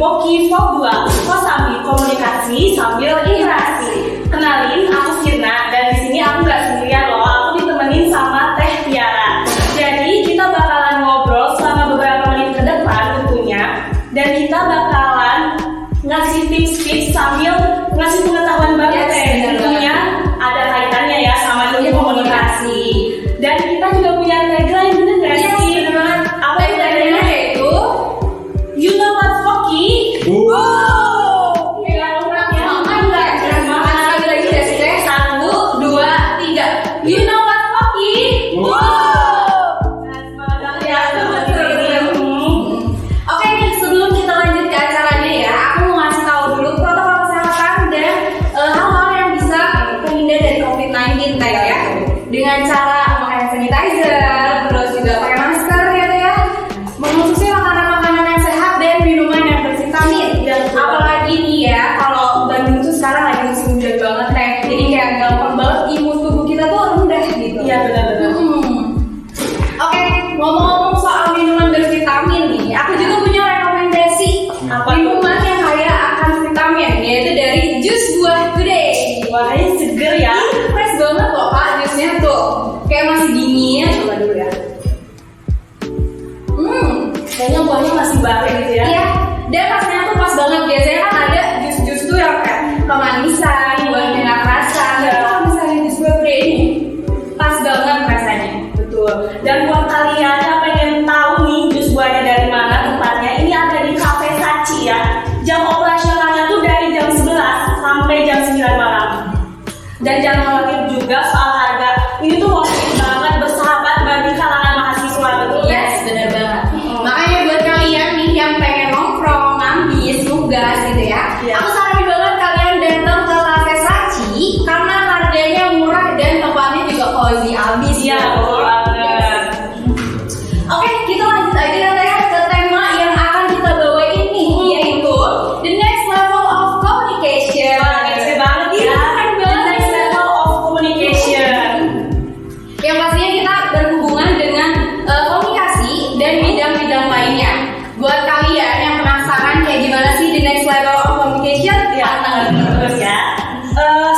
Woki Vlog 2, kok sambil komunikasi sambil interaksi. Kenalin, aku Sirna dan di sini aku nggak sendirian loh, aku ditemenin sama Teh Tiara. Jadi kita bakalan ngobrol selama beberapa menit ke depan tentunya, dan kita bakalan ngasih tips-tips sambil ngasih pengetahuan baru Teh. Tentunya ada kaitannya ya sama ilmu komunikasi. Dan kita juga punya tagline, bener nggak sih? Bener banget. Apa itu tagline-nya? Yaitu You know what's Woki? Wow. Lagi deh sih Teh. 1, 2, 3. You know what's Woki? Oke nih, sebelum kita lanjut ke acaranya ya, aku mau ngasih tahu dulu protokol kesehatan dan hal-hal yang bisa terhindar dari COVID-19 Teh ya. Dengan cara memakai hand sanitizer, terus juga pakai masker ya Teh ya. Mengonsumsi makanan-makanan yang sehat dan minuman yang bervitamin. Apalagi nih ya, kalau Bandung tuh sekarang lagi musim hujan banget Teh. Jadi kayak gampang banget imun tubuh kita tuh rendah gitu. Iya benar-benar. Oke, ngomong-ngomong soal minuman bervitamin nih, aku juga punya rekomendasi minuman yang kaya akan vitamin, yaitu dari jus buah today. Wah, ini seger ya. Ini fresh banget loh Kak, jusnya tuh kayak masih dingin. Coba dulu ya. Kayaknya buahnya masih baru gitu ya. Iya, dan rasanya tuh pas banget. Biasanya kan ada jus-jus tuh yang kayak kemanisan, buahnya nggak kerasa. Iya. Kalau misalnya jus buah today ini pas banget rasanya. Betul. Dan buat kalian yang pengen tahu nih jus buahnya dari mana tempatnya, ini ada di Cafe Sachi ya. Jam operasionalnya tuh dari jam 11 sampai jam 9 malam. Dan jangan khawatir juga soal harga. Ini tuh worth it banget, bersahabat bagi kalangan mahasiswa, betul ya? Yes, bener banget. Makanya buat kalian nih yang pengen nongkrong, ngambis, nugas gitu ya, Iya. aku saranin banget kalian datang ke Cafe Sachi karena harganya murah dan tempatnya juga cozy abis. Iya, betul banget. Oke, kita lanjut aja ya Teh, ke tema yang akan kita bawain nih, yaitu the next level of communication. Wah, kece banget ya. Keren The banget. next level of communication. Yang pastinya kita berhubungan dengan komunikasi dan bidang-bidang lainnya. Buat kalian yang penasaran kayak gimana sih the next level of communication, Ya, terus ya.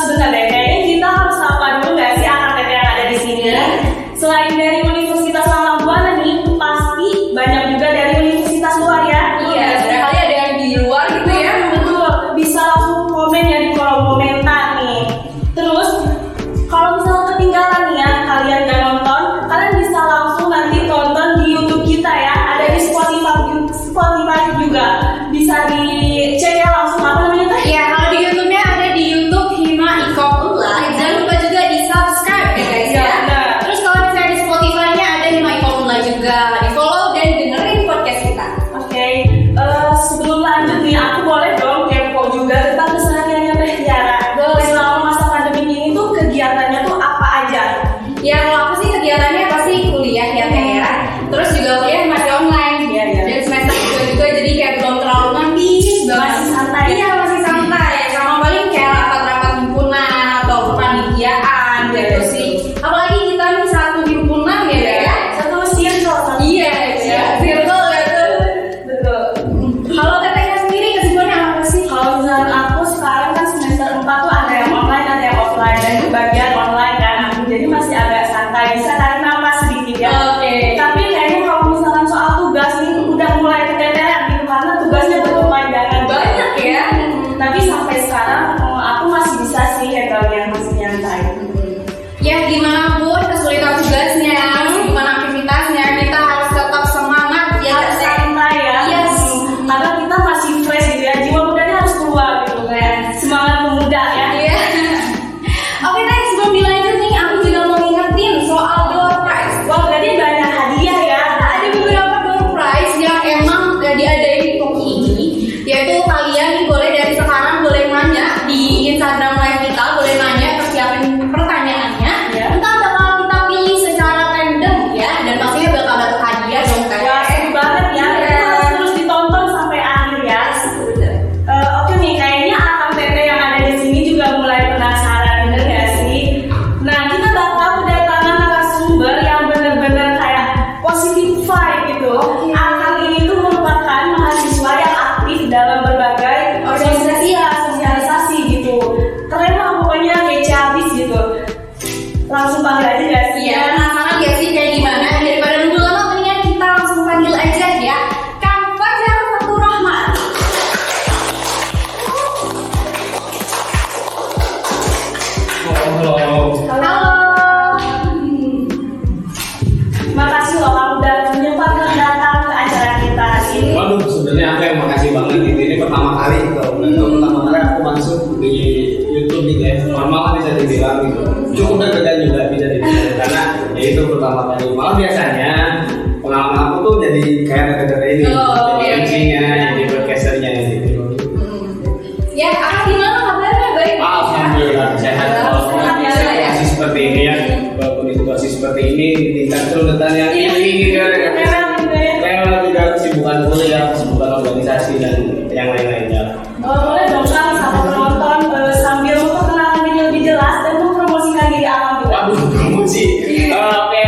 Sebentar deh, kayaknya kita harus sapa dulu nggak sih anak-anak yang ada di sini? Selain dari Universitas Langgang Buana nih, pasti banyak juga dari universitas luar ya. Iya, barangkali ada yang di luar gitu ya. Betul, bisa langsung komen ya di kolom komentar nih. Terus, kalau misalnya ketinggalan nih ya, kalian nggak nonton, kalian bisa langsung nanti tonton di YouTube kita ya. Ada di Spotify juga. Bisa dicek ya langsung apa namanya Teh? Iya, kalau di YouTube-nya ada di YouTube Hima Iko Online. Jangan lupa juga di subscribe ya guys ya. Benar. Terus kalau misalnya di Spotify-nya ada Hima Iko Online juga. Di follow dan dengerin podcast kita. Oke, sebelum lanjut nih, aku boleh dong kepo juga tentang kesehariannya Teh Tiara. Selama masa pandemi ini tuh kegiatannya tuh apa aja? Ya kalau aku sih kegiatannya pasti kuliah ya Teh ya. Terus juga kuliah masih online. Iya, iya. Dan semester juga jadi kayak belum terlalu ngambis banget. Masih santai. Iya masih santai. Sama paling kayak rapat-rapat himpunan atau kepanitiaan gitu sih. Apalagi kita nih satu himpunan ya. Satu circle. Iya, ya. Circle gitu. Betul. Kalau Tetehnya sendiri kesibukannya apa sih? Kalau misalnya aku sekarang kan semester 4 tuh ada yang online, ada yang offline, dan kebagian online kan aku, jadi masih agak santai, bisa tarik nafas sedikit ya. Oke. Tapi kayaknya kalau misalkan soal tugas nih udah mulai keteteran gitu karena tugasnya berkepanjangan Banyak ya. Tapi sampai sekarang aku masih bisa sih handle yang masih nyantai. langsung panggil aja gak sih? Iya, penasaran gak sih kayak gimana? Daripada nunggu lama, mendingan kita langsung panggil aja ya. Kang Fajar Fatur Rahman. Halo. Halo. Makasih loh kamu udah menyempatkan datang ke acara kita hari ini. Waduh, sebenarnya aku yang makasih banget gitu. Ini pertama kali gitu. Pertama kali aku masuk di YouTube gitu ya. Normal bisa dibilang gitu. Cukup deg-degan juga bisa dibilang karena ya itu pertama kali. Malah biasanya pengalaman aku tuh jadi kayak deg-degan ini. Jadi MC-nya, jadi podcasternya gitu. Ya, Kakak gimana kabarnya? Baik. Alhamdulillah sehat. Alhamdulillah ya. Situasi seperti ini ya. Walaupun situasi seperti ini di tingkat kerunetan yang tinggi gitu ya. Lewat juga kesibukan kuliah, kesibukan organisasi dan yang lain-lainnya. Boleh dong Kang sama penonton sambil memperkenalkan diri lebih jelas dan mempromosikan diri Akang juga. Waduh, promosi. Oke,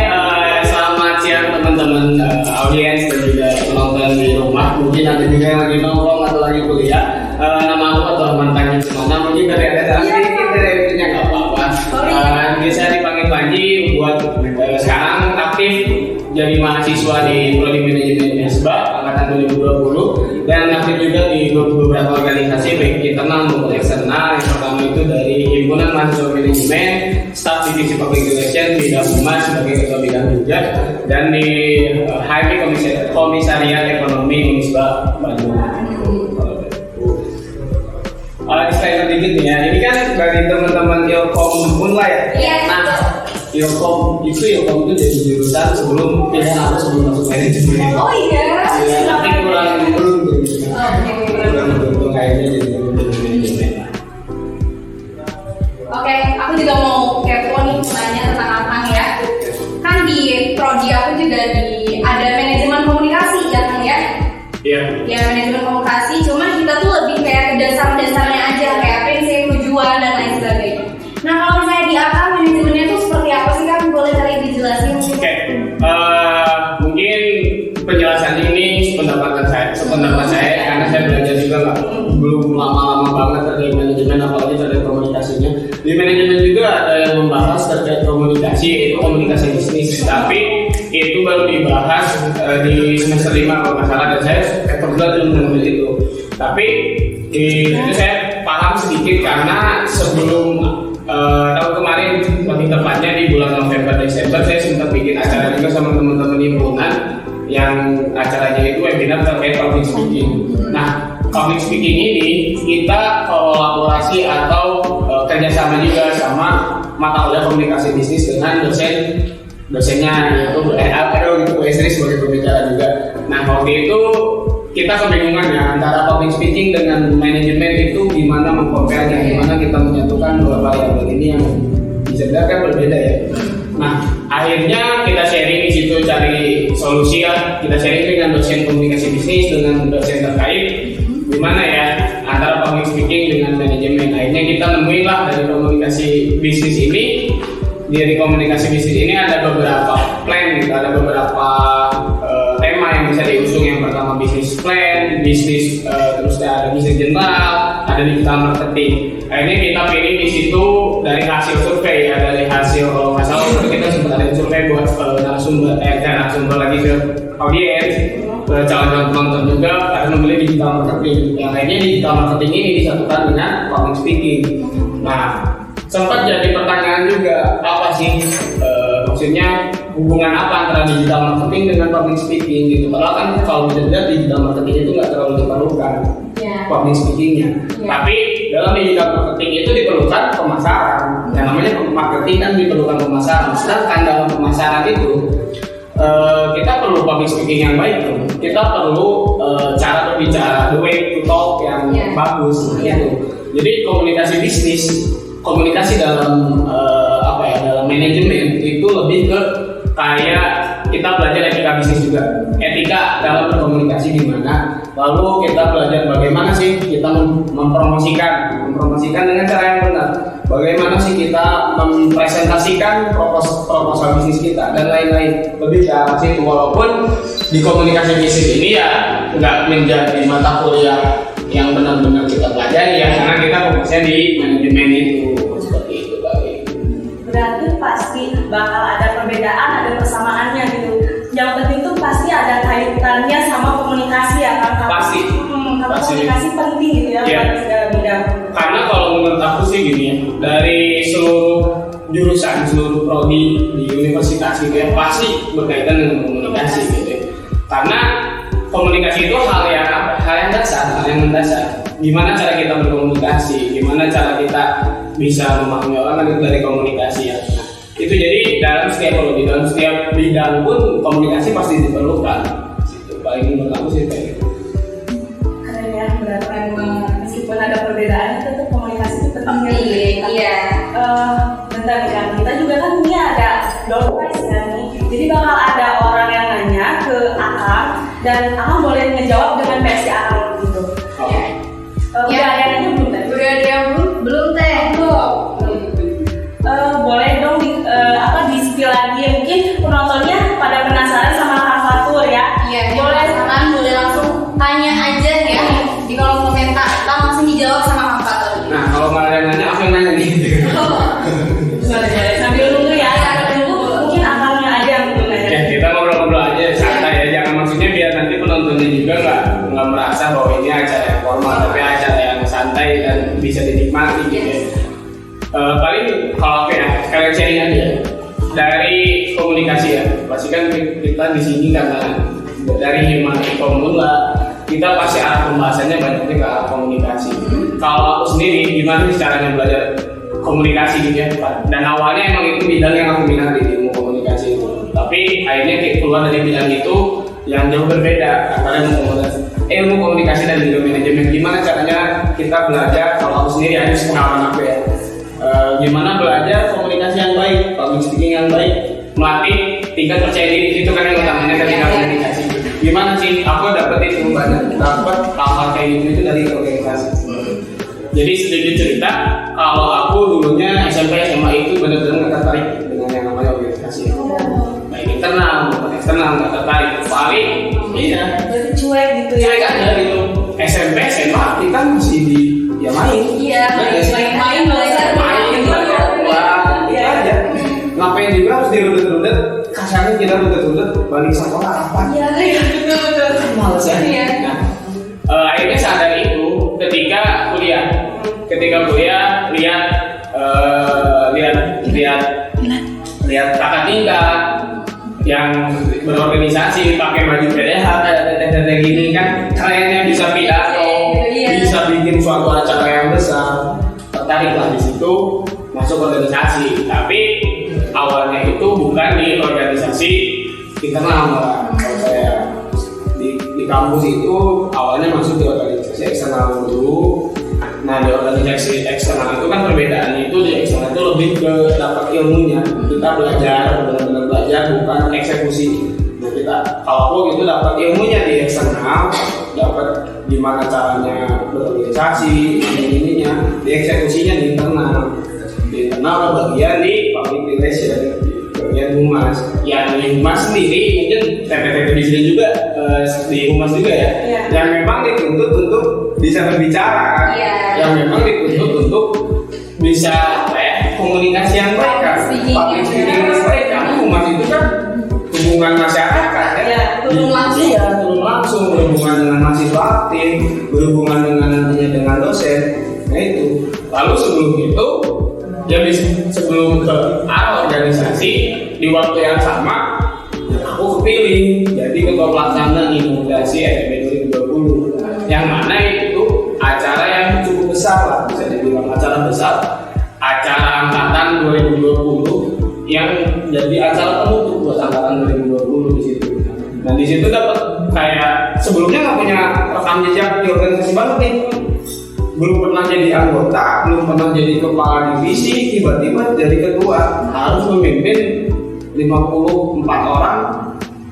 selamat siang teman-teman audiens dan juga penonton di rumah. Mungkin ada juga yang lagi nongkrong atau lagi kuliah. Nama aku atau mantannya kemana? Mungkin dari ada sedikit dari itunya nggak apa-apa. Bisa dipanggil Panji buat sekarang aktif jadi mahasiswa di Prodi Manajemen Unisba angkatan 2020 dan aktif juga di beberapa organisasi baik internal maupun eksternal. Yang pertama itu dari Himpunan Mahasiswa Manajemen, Staf Divisi Public Relations bidang Humas sebagai ketua bidang juga, dan di HMI Komisariat Ekonomi Unisba Bandung. Disclaimer dikit nih ya, ini kan dari teman-teman Ilkom Unla ya. Iya. Nah, Ilkom itu jadi jurusan sebelum pilihan aku sebelum masuk manajemen. Oh iya. Ya, tapi kurang beruntung. Kurang beruntung kayaknya jadi manajemen. Oke, aku juga mau kepo nih nanya tentang Akang ya. Kan di prodi aku juga ada manajemen komunikasi ya Kang ya. Iya. Ya manajemen komunikasi, cuman kita tuh lebih kayak ke dasar-dasarnya aja kayak apa yang saya tujuan dan lain sebagainya. Nah kalau misalnya di Akang manajemennya tuh seperti apa sih Kang? Boleh kali dijelasin? Oke, mungkin penjelasan ini sependapat saya karena saya belajar juga belum lama-lama banget terkait manajemen apalagi terkait komunikasinya. Di manajemen juga ada yang membahas terkait komunikasi, itu komunikasi bisnis, tapi itu baru dibahas di semester 5 kalau nggak salah dan saya kebetulan belum mengambil itu. Tapi itu saya paham sedikit karena sebelum tahun kemarin lebih tepatnya di bulan November Desember saya sempat bikin acara juga sama teman-teman himpunan yang acaranya itu webinar terkait public speaking. Nah, public speaking ini kita kolaborasi atau kerjasama juga sama mata kuliah komunikasi bisnis dengan dosennya yaitu Bu Esri sebagai pembicara juga. Nah, waktu itu kita kebingungan ya antara public speaking dengan manajemen itu gimana mengkomparnya, gimana kita menyatukan dua variabel ini yang bisa kan berbeda ya. Nah, akhirnya kita sharing di situ cari solusi ya. Kita sharing dengan dosen komunikasi bisnis dengan dosen terkait gimana ya antara public speaking dengan manajemen. Akhirnya kita nemuin lah dari komunikasi bisnis ini. Dari komunikasi bisnis ini ada beberapa plan, gitu. Ada beberapa tema yang bisa diusung. Yang pertama bisnis plan, bisnis terus ada bisnis general, ada digital marketing. Akhirnya kita pilih di situ dari hasil survei, ya dari hasil kalau nggak salah kita sempat ada survei buat narasumber lagi ke audiens, calon-calon penonton juga karena memilih digital marketing. Yang akhirnya digital marketing ini disatukan dengan public speaking. Nah, sempat jadi pertanyaan juga apa sih maksudnya hubungan apa antara digital marketing dengan public speaking gitu. Padahal kan kalau dilihat digital marketing itu nggak terlalu diperlukan public speakingnya. Tapi dalam digital marketing itu diperlukan pemasaran. Yang namanya marketing kan diperlukan pemasaran. Sedangkan dalam pemasaran itu kita perlu public speaking yang baik tuh. Kita perlu cara berbicara, the way to talk yang bagus gitu. Jadi komunikasi bisnis, komunikasi dalam dalam manajemen itu lebih ke kayak kita belajar etika bisnis juga, etika dalam berkomunikasi gimana. Lalu kita belajar bagaimana sih kita mempromosikan dengan cara yang benar. Bagaimana sih kita mempresentasikan proposal bisnis kita dan lain-lain. Lebih ke arah situ. Walaupun di komunikasi bisnis ini ya nggak menjadi mata kuliah yang benar-benar kita pelajari ya, karena kita fokusnya di manajemen itu seperti itu kali. berarti pasti bakal ada perbedaan, ada persamaannya gitu. Yang penting tuh pasti ada kaitannya sama komunikasi ya kan? Pasti. Karena Pasti. komunikasi penting gitu ya Iya. buat segala bidang. Karena kalau menurut aku sih gini ya, dari seluruh jurusan, seluruh prodi di universitas gitu ya, pasti berkaitan dengan komunikasi gitu ya. Karena komunikasi itu hal yang apa? Hal yang dasar, hal yang mendasar. Gimana cara kita berkomunikasi, gimana cara kita bisa memahami orang itu dari komunikasi ya. Nah, itu jadi dalam setiap bidang pun komunikasi pasti diperlukan. Itu paling menurut aku sih kayak gitu. Keren ya, berarti memang meskipun ada perbedaan tetap komunikasi itu penting ya. Iya. Bentar kan, kita juga kan ini ada door prize kan nih. Jadi bakal ada orang yang nanya ke Akang dan Akang boleh ngejawab dengan versi Akang gitu. Oke. Udah ada yang nanya belum tadi? Udah ada yang belum teh? Boleh dong di spill lagi mungkin penontonnya pada penasaran sama Kang Fatur ya. Iya, Boleh. penasaran boleh langsung tanya aja ya di kolom komentar. Kita langsung dijawab sama Kang Fatur. Nah, kalau nggak ada yang nanya, aku yang nanya nih. Boleh sambil nunggu ya. Sambil nunggu mungkin Akangnya aja yang belum nanya. Ya, kita ngobrol-ngobrol aja santai ya, jangan maksudnya biar nanti penontonnya juga nggak merasa bahwa ini acara yang formal, tapi acara yang santai dan bisa dinikmati gitu ya. Paling kalau ya kalian sharing aja dari komunikasi ya, pasti kan kita di sini karena dari Hima Formula kita pasti arah pembahasannya banyaknya ke arah komunikasi. Kalau aku sendiri gimana sih caranya belajar komunikasi gitu ya, dan awalnya emang itu bidang yang aku minati, ilmu komunikasi itu, tapi akhirnya keluar dari bidang itu yang jauh berbeda antara ilmu komunikasi dan juga manajemen. Gimana caranya kita belajar, kalau aku sendiri hanya pengalaman aku ya, gimana belajar komunikasi yang baik, public speaking yang baik, melatih tingkat percaya diri, itu kan yang utamanya ketika komunikasi. Gimana sih aku dapat itu banyak, dapat hal-hal kayak gitu itu dari organisasi. Jadi sedikit cerita, kalau aku dulunya SMP SMA itu benar-benar nggak tertarik dengan yang namanya organisasi. Baik internal maupun eksternal nggak tertarik. Paling iya, Berarti cuek gitu ya. cuek aja gitu. SMP SMA kita masih di ya main. Iya, main belajar Main belajar uang, itu aja. Ngapain juga harus dirundet-rundet, kasarnya kita rundet-rundet balik sekolah apa? Iya, betul. Males ya. Iya. Nah, akhirnya sadar itu ketika kuliah. Ketika kuliah lihat kakak tingkat yang berorganisasi pakai baju PDH kayak gini kan, kerennya bisa pidato, Iya. bisa bikin suatu acara yang besar. Tertariklah di situ, masuk organisasi. Tapi awalnya itu bukan di organisasi internal, kalau saya di kampus itu awalnya masuk di organisasi eksternal dulu. Nah, di organisasi eksternal itu kan perbedaannya itu, di eksternal itu lebih ke dapat ilmunya, kita belajar, benar-benar belajar, bukan eksekusi. Nah, kita kalau aku itu dapat ilmunya di eksternal, dapat gimana caranya berorganisasi, ininya, di eksekusinya di internal. Di internal ada bagian di public relation, bagian humas. Yang di humas sendiri mungkin TPT di sini juga di humas juga ya, Iya. yang memang dituntut untuk bisa berbicara kan, Iya. yang memang dituntut untuk bisa komunikasi yang baik kan, public speaking yang baik kan. Humas itu kan hubungan masyarakat ya, Iya, turun langsung. Iya, turun langsung, berhubungan dengan mahasiswa aktif, berhubungan dengan nantinya dengan dosen. Nah itu. Lalu sebelum itu, ya sebelum ke arah organisasi, di waktu yang sama aku kepilih jadi ketua pelaksana Inovasi FEB 2020, yang mana itu acara yang cukup besar lah, bisa dibilang acara besar, acara angkatan 2020 yang jadi acara penutup buat angkatan 2020 di situ. Nah di situ dapat kayak sebelumnya nggak punya rekam jejak di organisasi banget nih, belum pernah jadi anggota, belum pernah jadi kepala divisi, tiba-tiba jadi ketua, harus memimpin 54 orang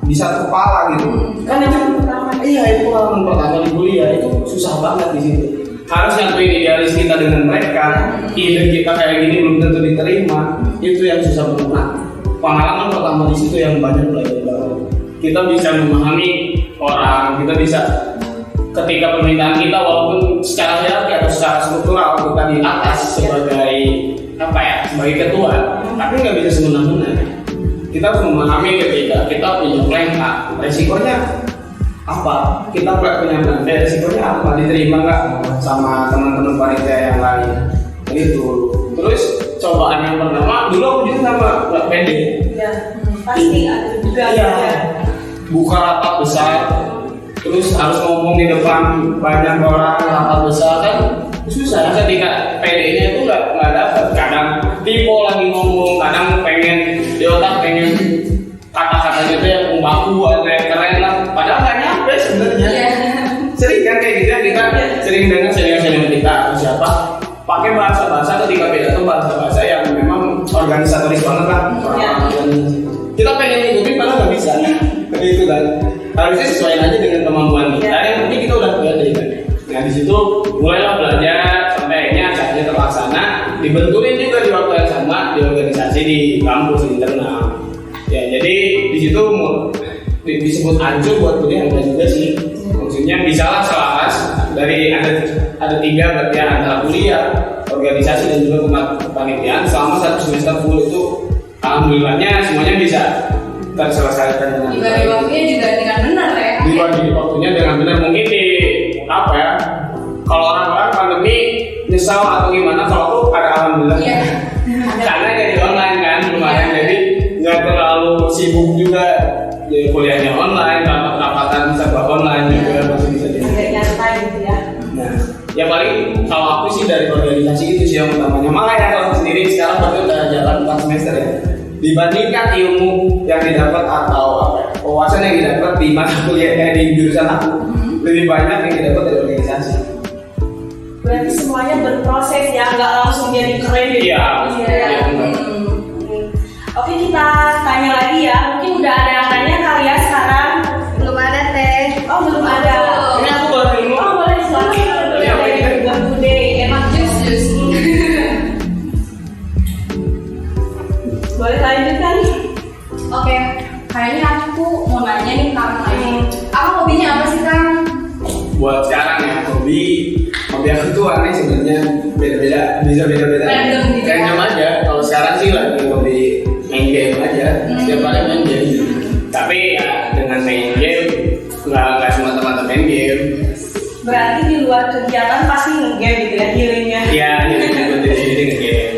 di satu kepala gitu. Kan itu pertama, itu pengalaman pertama di kuliah, itu susah banget di situ. Harus nyatuin idealis kita dengan mereka, ide kita kayak gini belum tentu diterima, itu yang susah banget. Pengalaman pertama di situ yang banyak belajar banget. Kita bisa memahami orang, kita bisa ketika permintaan kita walaupun secara hierarki atau secara struktural kita di atas sebagai apa ya, sebagai ketua, tapi nggak bisa semena-mena. Kita harus memahami ketika kita punya plan A, resikonya apa? Kita punya plan B, resikonya apa? Diterima nggak sama teman-teman panitia yang lain? Gitu. Terus cobaan yang pertama, dulu aku juga sama nggak pede. Ya, pasti ada juga. Iya. Buka rapat besar, terus harus ngomong di depan banyak orang, rapat besar kan susah. Ketika PD-nya itu nggak dapat. Kadang tipe lagi ngomong, kadang pengen di otak pengen kata-katanya itu yang baku, yang keren lah. Padahal nggak nyampe sebenarnya. Sering kan kayak gitu, kita sering dengar senior-senior kita siapa pakai bahasa-bahasa ketika beda tuh bahasa-bahasa yang memang organisatoris banget lah. Kita pengen ngikutin padahal nggak bisa. Itu kan harusnya sesuaiin aja dengan kemampuan kita. Yang penting kita udah belajar kan. Nah di situ mulailah belajar sampai akhirnya acaranya terlaksana. Dibenturin juga di waktu yang sama di organisasi di kampus internal. Ya jadi di situ disebut ancur buat kuliah enggak juga sih. Maksudnya bisalah selaras dari ada 3 berarti antara kuliah, organisasi dan juga kepanitiaan selama 1 semester full itu alhamdulillahnya semuanya bisa terselesaikan dengan dibagi waktunya juga dengan benar ya. Dibagi waktunya dengan benar. Mungkin di apa ya? Kalau orang-orang pandemi nyesal atau gimana, kalau aku ada alhamdulillah. Iya. Karena jadi online kan lumayan, jadi nggak terlalu sibuk juga. Jadi kuliahnya online, rapat-rapatan serba online juga masih bisa jadi. Nyantai gitu ya. Nah, ya paling kalau aku sih dari organisasi itu sih yang utamanya. Makanya kalau aku sendiri sekarang berarti udah jalan 4 semester ya. Dibandingkan ilmu yang didapat atau apa ya, wawasan yang didapat di mata kuliah di jurusan aku lebih banyak yang didapat dari organisasi. Berarti semuanya berproses ya, nggak langsung jadi keren gitu. Iya. Oke, kita tanya lagi ya. Mungkin udah ada yang tanya kali ya sekarang. Belum ada teh. Oh belum ada. Ini aku boleh dulu. Oh boleh silakan. Iya, boleh. Buat Bude. Emang jus. Boleh lanjutkan. Oke, kayaknya aku mau nanya nih Kang. Apa hobinya apa sih Kang? Buat sekarang ya, hobi aku tuh aneh sebenarnya, beda-beda, bisa beda-beda. Random aja. Kalau sekarang sih lagi hobi main game aja. Setiap hari main game. Tapi ya dengan main game nggak semua teman-teman main game. Berarti di luar kegiatan pasti nge-game gitu ya healingnya. Iya, jadi sendiri nge-game.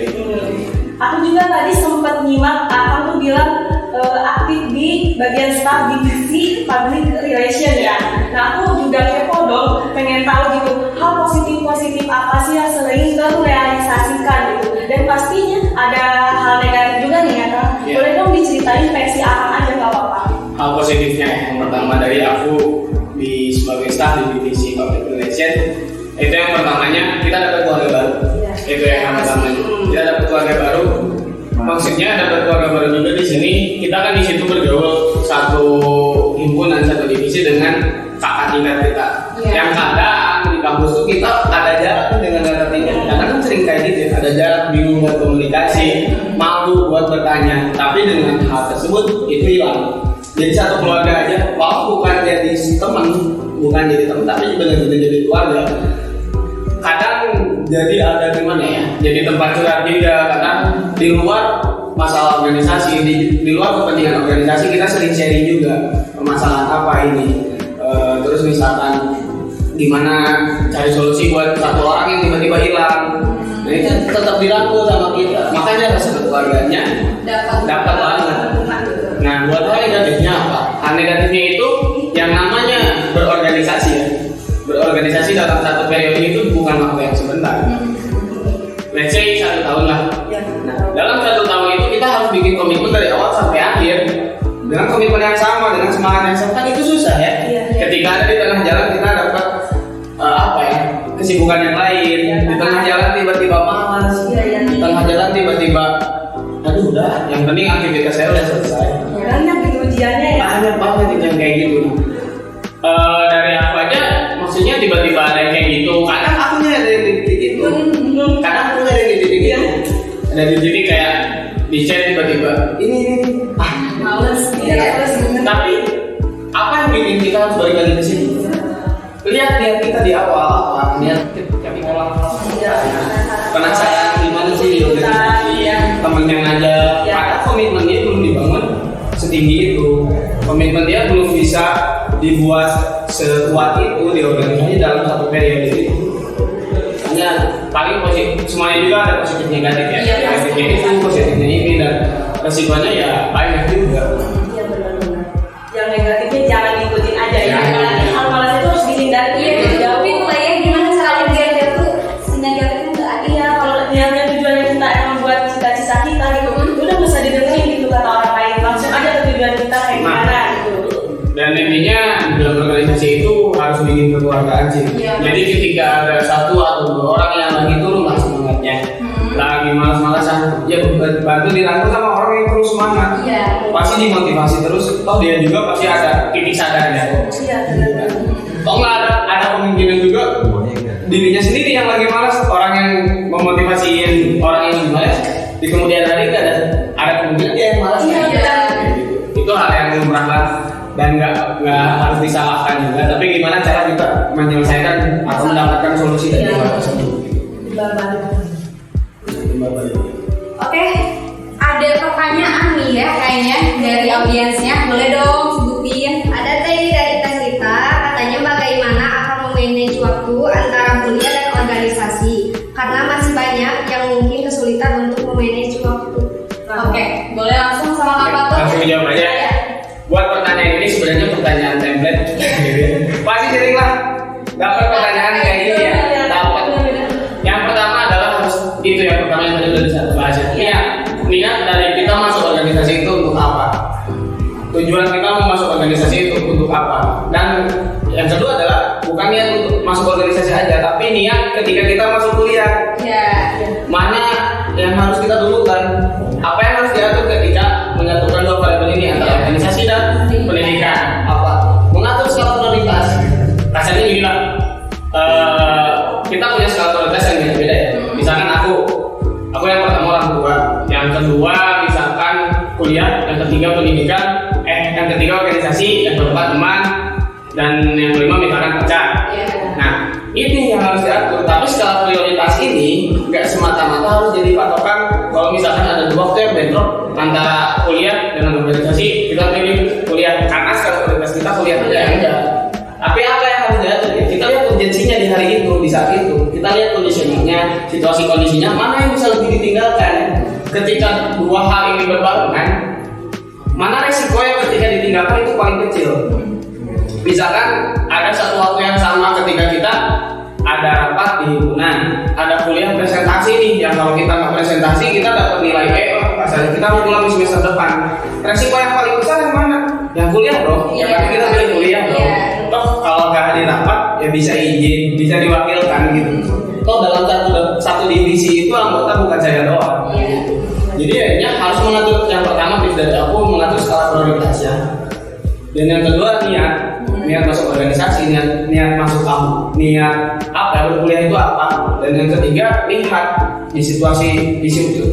Aku juga tadi sempat nyimak Akang tuh bilang aktif di bagian staff divisi public relation ya. Nah aku juga kepo dong, pengen tahu gitu hal positif apa sih yang sering terrealisasikan gitu. Dan pastinya ada hal negatif juga nih ya Kang. Yeah. Boleh dong diceritain versi Akang aja nggak apa-apa. Hal positifnya yang pertama dari aku di sebagai staff di divisi public relation itu yang pertamanya kita dapat keluarga baru. Itu yang pertamanya kita dapat keluarga baru. Maksudnya dapat keluarga baru juga di sini. Kita kan di situ bergaul satu himpunan, satu divisi dengan kakak tingkat kita. Yang kadang di kampus tuh kita ada jarak dengan kakak tingkat. Karena kan sering kayak gitu ya, ada jarak, bingung buat komunikasi, malu buat bertanya. Tapi dengan hal tersebut itu hilang. Jadi satu keluarga aja, walau bukan jadi teman, tapi benar-benar jadi keluarga. Kadang jadi ada gimana ya, jadi tempat curhat juga. Kadang di luar masalah organisasi, di luar kepentingan organisasi kita sering sharing juga permasalahan apa ini. Terus misalkan gimana cari solusi buat satu orang yang tiba-tiba hilang. Nah itu tetap dirangkul sama kita. Makanya rasa keluarganya dapat banget. Nah buat hal negatifnya apa? Hal negatifnya itu yang namanya berorganisasi ya. Berorganisasi dalam satu periode itu bukan waktu yang sebentar. Let's say 1 tahun lah. Nah, dalam 1 tahun itu kita harus bikin komitmen dari awal sampai akhir dengan komitmen yang sama, dengan semangat yang sama. Kan itu susah ya. Ketika ada di tengah jalan kita dapat kesibukan yang lain. Di tengah jalan tiba-tiba malas. Di tengah jalan tiba-tiba aduh udah, yang penting aktivitas saya udah selesai. Banyak gitu ujiannya ya. Banyak banget yang kayak gitu. Dari aku aja, maksudnya tiba-tiba ada yang kayak gitu. Kadang akunya ada di titik itu. Kadang akunya ada di titik itu. Ada di titik kayak di chat tiba-tiba ini males. Tapi apa yang bikin kita harus balik lagi ke sini? Lihat kita di awal apa? Lihat kita pola. Penasaran gimana sih di organisasi? komitmennya belum dibangun setinggi itu. Komitmen dia belum bisa dibuat sekuat itu di organisasi dalam satu periode itu. Hanya paling positif, semuanya juga ada positif negatif ya. Iya, Positifnya itu, positifnya ini, dan resikonya ya banyak juga. Iya benar-benar. Yang negatifnya jangan diikutin aja ya. Jangan. Hal malas itu harus dihindari. Iya, dijauhin lah ya, gimana caranya biar dia tuh si negatif itu nggak ada. Iya, kalau niatnya tujuannya kita emang buat cita-cita kita gitu, udah nggak usah didengerin gitu kata orang lain. Langsung aja ke tujuan kita kayak gimana gitu. Dan intinya dalam organisasi itu harus bikin kekeluargaan sih. Iya. Jadi ketika ada satu atau dua orang yang lagi turun lah semangatnya, lagi malas-malasan, ya bantu dirangkul sama orang yang terus semangat. Iya. Pasti dimotivasi terus. Toh dia juga pasti ada titik sadarnya. Iya benar. Toh nggak ada kemungkinan juga dirinya sendiri yang lagi malas, orang yang memotivasiin orang yang malas di kemudian hari ada kemungkinan dia yang malas. Iya, benar. Itu hal yang lumrah lah dan nggak harus disalahkan juga. Tapi gimana cara kita menyelesaikan atau mendapatkan solusi dari hal tersebut? Oke, ada pertanyaan nih ya kayaknya dari audiensnya, boleh dong sebutin. Ada tadi dari Tasrita, katanya bagaimana akan memanage waktu antara kuliah dan organisasi karena masih banyak yang mungkin kesulitan untuk memanage waktu. Oke, boleh langsung sama Kak Fatul. Langsung jawab aja. Buat pertanyaan ini sebenarnya pertanyaan template. Pasti sering lah dapat pertanyaan kayak gini ya. Dapat. Yang pertama adalah harus itu yang pertama yang tadi udah dibahas ya. Niat dari kita masuk organisasi itu untuk apa? Tujuan kita mau masuk organisasi itu untuk apa? Dan yang kedua adalah bukan niat untuk masuk organisasi aja, tapi niat ketika kita masuk kuliah. Ya. Mana yang harus kita dulukan? Apa yang harus diatur ketika menyatukan dua variabel ini antara organisasi dan pendidikan? Apa? Mengatur skala prioritas. Rasanya gini lah. Kita punya skala prioritas yang beda-beda ya. Misalkan aku yang pertama orang tua, yang kedua misalkan kuliah, yang ketiga pendidikan, yang ketiga organisasi, yang keempat teman, dan yang kelima misalkan pacar. Nah, ini yang harus diatur. Tapi skala prioritas ini nggak semata-mata harus jadi patokan. Kalau misalkan ada dua waktu yang bentrok antara kuliah dengan organisasi, kita pilih kuliah karena skala prioritas kita kuliah aja enggak. Tapi apa yang harus diatur ya? Kita lihat urgensinya di hari itu, di saat itu. Kita lihat kondisionalnya, situasi kondisinya, mana yang bisa lebih ditinggalkan. Ketika dua hal ini berbarengan, mana resiko yang ketika ditinggalkan itu paling kecil. Misalkan ada satu waktu yang sama ketika kita ada rapat di himpunan, ada kuliah presentasi nih, yang kalau kita nggak presentasi kita dapat nilai E, pasalnya kita mau pulang di semester depan. Resiko yang paling besar yang mana? Yang kuliah dong. Ya berarti kita pilih kuliah dong. Toh kalau nggak hadir rapat ya bisa izin, bisa diwakilkan gitu. Toh dalam satu divisi itu anggota bukan saya doang. Jadi akhirnya harus mengatur, yang pertama tips dari aku mengatur skala prioritasnya. Dan yang kedua niat masuk organisasi, niat masuk kamu, niat apa berkuliah itu apa. Dan yang ketiga lihat di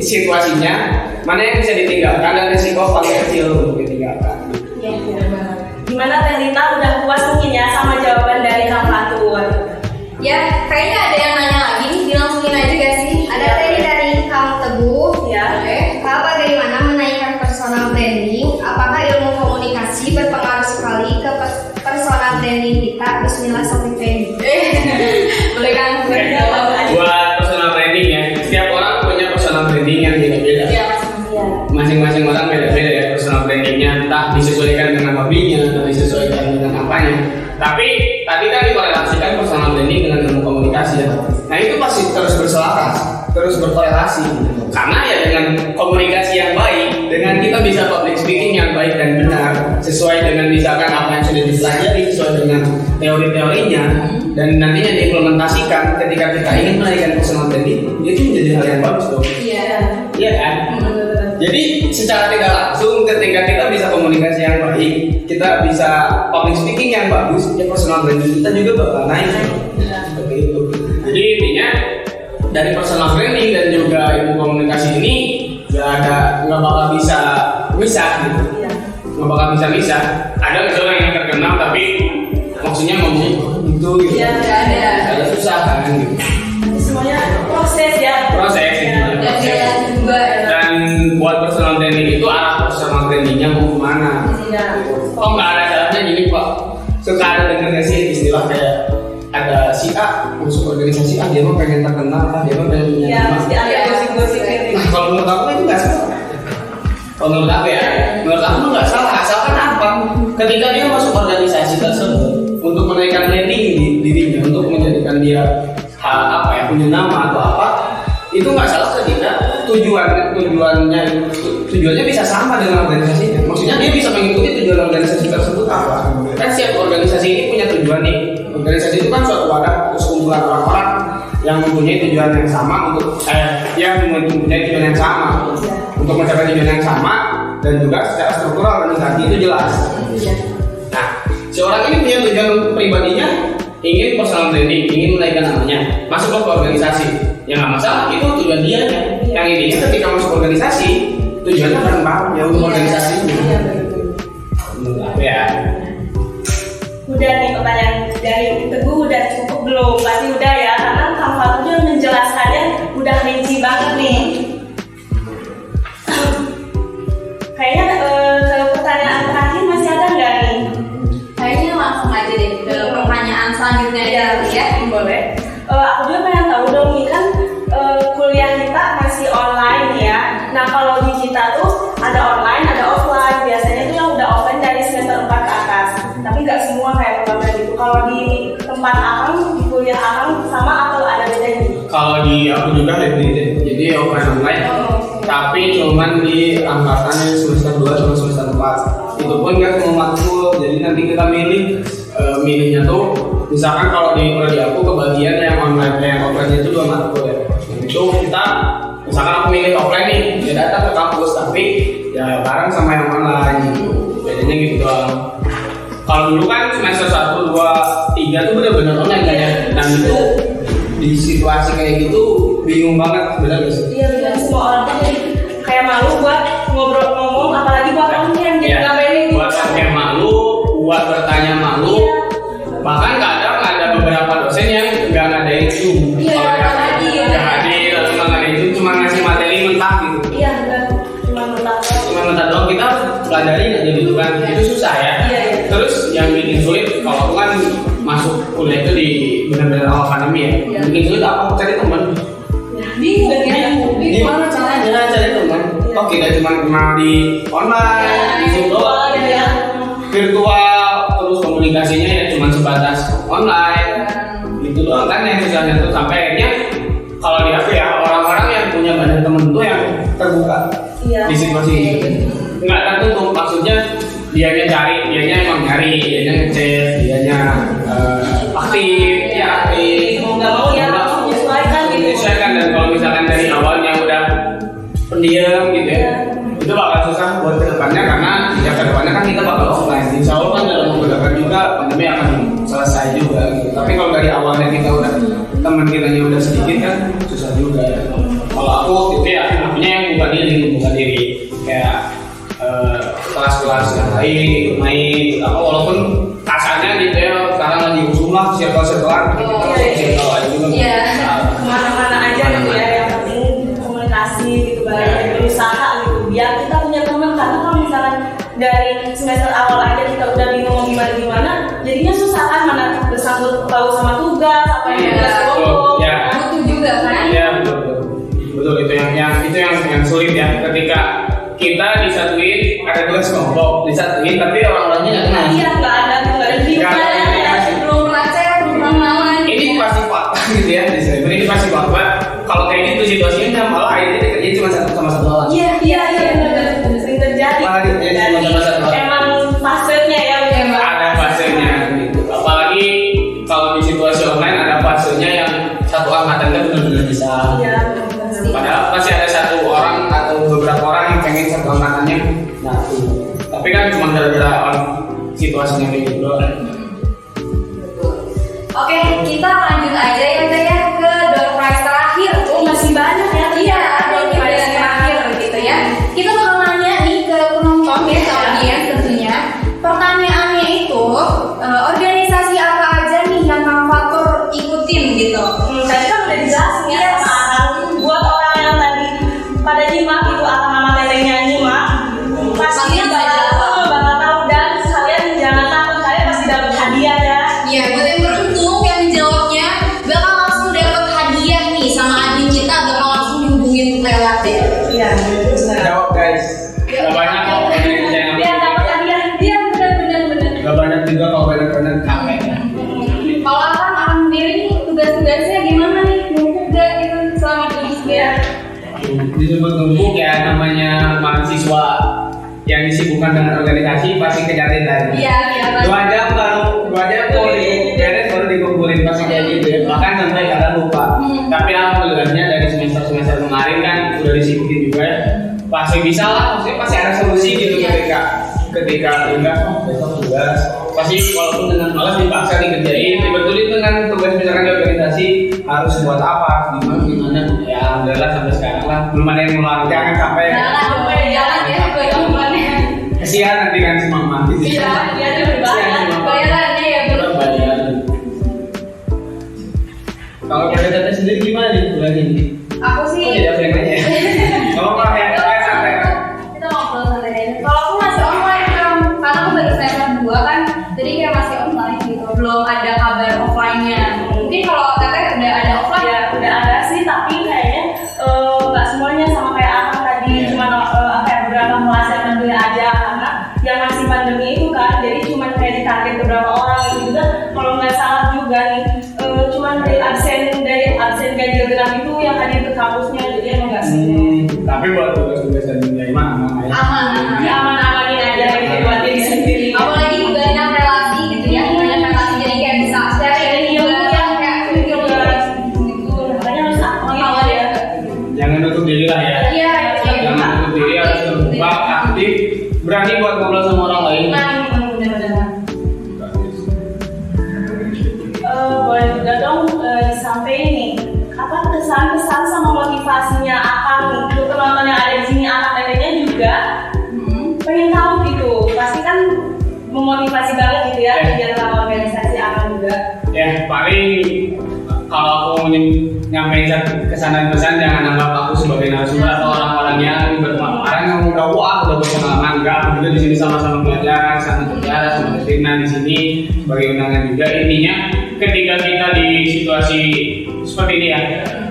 situasinya mana yang bisa ditinggalkan dan resiko paling kecil untuk ditinggalkan. Gimana Teh Rita, udah puas mungkin ya sama jawaban dari Kak Fatul? Ya, kayaknya ada yang nanya lagi nih, dilangsungin aja gak sih? Ada tadi dari Kang Teguh, Ya. Kak, bagaimana menaikkan personal branding? Apakah ilmu komunikasi berpengaruh sekali ke personal branding kita? Bismillah sampai branding. Boleh kan? Buat personal branding ya, setiap orang punya personal branding yang beda-beda. Iya, Masing-masing orang beda-beda ya personal brandingnya, entah disesuaikan dengan hobinya atau disesuaikan dengan apanya. Tapi tadi kan dikorelasikan personal branding dengan ilmu komunikasi ya. Nah itu pasti terus berselaras, terus berkorelasi. Karena ya dengan komunikasi yang baik, dengan kita bisa public speaking yang baik dan benar, sesuai dengan misalkan apa yang sudah dipelajari, sesuai dengan teori-teorinya, dan nantinya diimplementasikan ketika kita ingin menaikkan personal branding, itu menjadi hal yang bagus dong. Iya kan? Jadi secara tidak langsung ketika kita bisa komunikasi yang baik, kita bisa public speaking yang bagus, ya personal branding kita juga bakal naik. Seperti itu. Jadi intinya dari personal branding dan juga ilmu komunikasi ini nggak bakal bisa misah gitu. Nggak bakal bisa misah. Ada misalnya yang terkenal tapi maksudnya ngomong itu gitu. Iya, nggak ada. Ada susah kan gitu. Semuanya proses ya. Proses gitu. juga. Dan buat personal branding branding itu arah personal brandingnya mau kemana. Iya. Kok nggak ada caranya gini Pak? Suka ada dengar nggak sih istilah kayak ada si A masuk organisasi A, dia mah pengen terkenal kan, dia mah pengen punya Iya, nama. pasti ada gosip-gosip gitu. Nah, kalau menurut aku itu nggak salah. Kalau menurut aku ya, menurut aku nggak salah. Asalkan apa? Ketika dia masuk organisasi tersebut untuk menaikkan branding di dirinya, untuk menjadikan dia punya nama atau apa, itu nggak salah ketika tujuannya bisa sama dengan organisasinya. Maksudnya dia bisa mengikuti tujuan organisasi tersebut apa? Kan setiap organisasi ini punya tujuan nih. Organisasi itu kan suatu wadah sekumpulan orang-orang yang mempunyai tujuan yang sama yang mempunyai tujuan yang sama untuk mencapai tujuan yang sama, dan juga secara struktural organisasi itu jelas. Nah, si orang ini punya tujuan pribadinya, ingin personal branding, ingin menaikkan namanya, masuklah ke organisasi. Ya nggak masalah, itu tujuan dia. Yang intinya ketika masuk organisasi, tujuannya bareng-bareng ya untuk organisasinya. Menurut aku ya. Udah nih pertanyaan dari Teguh udah cukup belum? Pasti udah ya, karena Kang Fatul menjelaskannya udah rinci banget nih. Kayaknya ke pertanyaan terakhir masih ada nggak nih? Kayaknya langsung aja deh ke pertanyaan selanjutnya aja ya. Boleh. Aku juga pengen tahu dong nih kan kuliah kita masih online ya. Nah kalau di kita tuh ada online, ada offline. Biasanya tuh yang udah offline dari semester 4 ke atas. Tapi nggak semua kayak program gitu. Kalau di tempat Akang, di kuliah Akang sama atau ada bedanya? Kalau di aku juga hybrid, jadi offline online. Tapi cuman di angkatan yang semester 2 sama semester 4. Itu pun nggak semua matkul. Jadi nanti kita milihnya tuh, misalkan kalau di aku kebagian yang online yang offline itu 2 matkul ya. Itu kita misalkan aku milih offline nih, dia datang ke kampus tapi ya bareng sama yang online gitu. Bedanya gitu doang. Kalau dulu kan semester 1, 2, 3 tuh benar-benar online kan ya. Dan itu di situasi kayak gitu bingung banget, benar nggak sih? Iya benar, semua orang tuh jadi kayak malu buat ngomong, apalagi buat online jadi nggak pede. Buat kayak malu, buat bertanya malu. Bahkan kadang ada beberapa dosen yang nggak ngadain Zoom. Iya, nggak hadir. Nggak hadir, atau nggak ngadain Zoom, cuma ngasih materi mentah gitu. Iya benar, cuma mentah. Cuma mentah doang, kita harus pelajarin aja gitu kan. Itu susah ya. Iya. Terus yang bikin sulit kalau aku kan masuk kuliah itu di benar-benar awal pandemi ya. Iya. Bikin sulit apa? Cari teman. Bingung ya. Gimana caranya cari teman? Oh kita cuma kenal di online, di Zoom doang, ya. virtual, terus komunikasinya ya cuma sebatas online. Itu doang kan yang susahnya tuh, sampai akhirnya kalau di aku ya orang-orang yang punya banyak temen tuh yang terbuka di situasi itu. Nggak tertutup, maksudnya dianya emang nyari, dianya ngechat, dianya aktif, Mau nggak mau ya harus menyesuaikan gitu. menyesuaikan. Dan kalau misalkan dari awalnya udah pendiam gitu ya, itu bakal susah buat kedepannya, karena ya kedepannya kan kita bakal offline. Insya Allah kan dalam beberapa bulan juga pandemi akan selesai juga gitu. Tapi kalau dari awalnya kita udah teman kitanya udah sedikit kan susah juga ya. Kalau aku itu ya akunya yang buka diri kayak kelas-kelas yang lain ikut main gitu. Aku walaupun kasarnya gitu ya sekarang lagi usum lah circle-circlean circle aja juga. Iya. Kemana-mana aja gitu ya, yang penting komunikasi gitu, berusaha gitu biar kita punya teman. Karena kalau misalkan dari semester awal aja kita udah bingung gimana jadinya susah kan, mana bersangkut tahu sama tugas apa yang tugas kelompok. Ya. Butuh juga kan? Iya betul itu yang sulit ya, ketika kita disatuin ada tugas kelompok disatuin tapi orang-orangnya nggak kenal. Iya nggak ada view Nggak ada komunikasi. Belum praktek, belum kenalan. Ini pasti fakta gitu ya, ini pasti fakta. Kalau kayak gitu situasinya malah akhirnya kerja cuma satu orang. Iya benar, sering terjadi. Malah dikerjain cuma sama satu orang. Emang fasenya ya memang. Ada fasenya gitu. Apalagi kalau di situasi online ada fasenya yang satu angkatan kan benar-benar bisa. Iya benar. Padahal pasti ada satu orang atau beberapa orang yang pengen satu angkatannya. Nah, tapi kan cuma gara-gara situasinya kayak gitu doang. Oke, kita lanjut aja ya Teh ya ke door prize terakhir. Oh masih banyak ya. Iya, door prize terakhir gitu ya. Kita bakal nanya nih ke penonton ya, ke audiens tentunya. Pertanyaannya itu organisasi apa aja nih yang Kang Fatur ikutin gitu? Tadi kan udah dijelasin ya sama Akang. Buat orang yang tadi pada nyimak itu Akang sama Teteh nyanyi mak, yang disibukkan dengan organisasi pasti kecatetan. Iya, iya. 2 jam baru beres baru dikumpulin pasti kayak gitu ya. Bahkan sampai kadang lupa. Tapi alhamdulillahnya dari semester kemarin kan udah disibukin juga ya. Pasti bisa lah, maksudnya pasti ada solusi gitu ketika enggak besok tugas. Pasti walaupun dengan malas dipaksa dikerjain, dibetulin dengan tugas misalkan di organisasi harus buat apa, gimana ya alhamdulillah sampai sekarang lah belum ada yang ngeluarin jangan sampai Jangan ya, bayangannya. kesian nanti kan si mama gitu. Iya, dia tuh berbayar. Bayarannya ya belum. Bayar. Kalau kita sendiri gimana nih bulan ini? Aku sih. Oh, jadi apa yang nanya? Kalau apa ya? Santai. Kita ngobrol santai aja. Kalau aku masih online kan, karena aku baru semester 2 kan, jadi kayak masih online gitu, belum ada kabar offline-nya. Mungkin kalau teteh udah ada offline Ya udah ada sih, tapi kayaknya nggak semuanya sama kayak Akang tadi, cuma apa ya, beberapa kelas yang terpilih aja karena yang masih pandemi itu kan, jadi cuma kayak ditarget beberapa orang itu juga. Kalau nggak salah juga nih, cuma dari absen ganjil genap itu yang hadir ke kampusnya, jadi emang nggak semua. Tapi buat tugas-tugas dan dunia aman ya. aman. Ya aman-amanin aja gitu buat diri sendiri. Apalagi banyak relasi gitu ya, banyak relasi jadi kayak bisa sharing juga yang kayak video gitu. Makanya harus aktif Kawan ya. Jangan nutup diri lah ya. Iya, Jangan nutup diri, harus terbuka, aktif, berani buat ngobrol sama orang lain. benar-benar. Boleh juga dong disampaikan nih apa kesan-kesan sama motivasinya Akang untuk penonton yang ada di sini, anak neneknya juga pengen tahu gitu, pasti kan memotivasi banget gitu ya kegiatan organisasi Akang juga. Ya paling kalau aku nyampein kesan dan pesan, jangan anggap aku sebagai narasumber atau orang-orang yang berpengalaman yang udah berpengalaman. Enggak, juga di sini sama-sama belajar, sama bicara, sama Katrina di sini sebagai undangan juga. Intinya ketika kita di situasi seperti ini ya,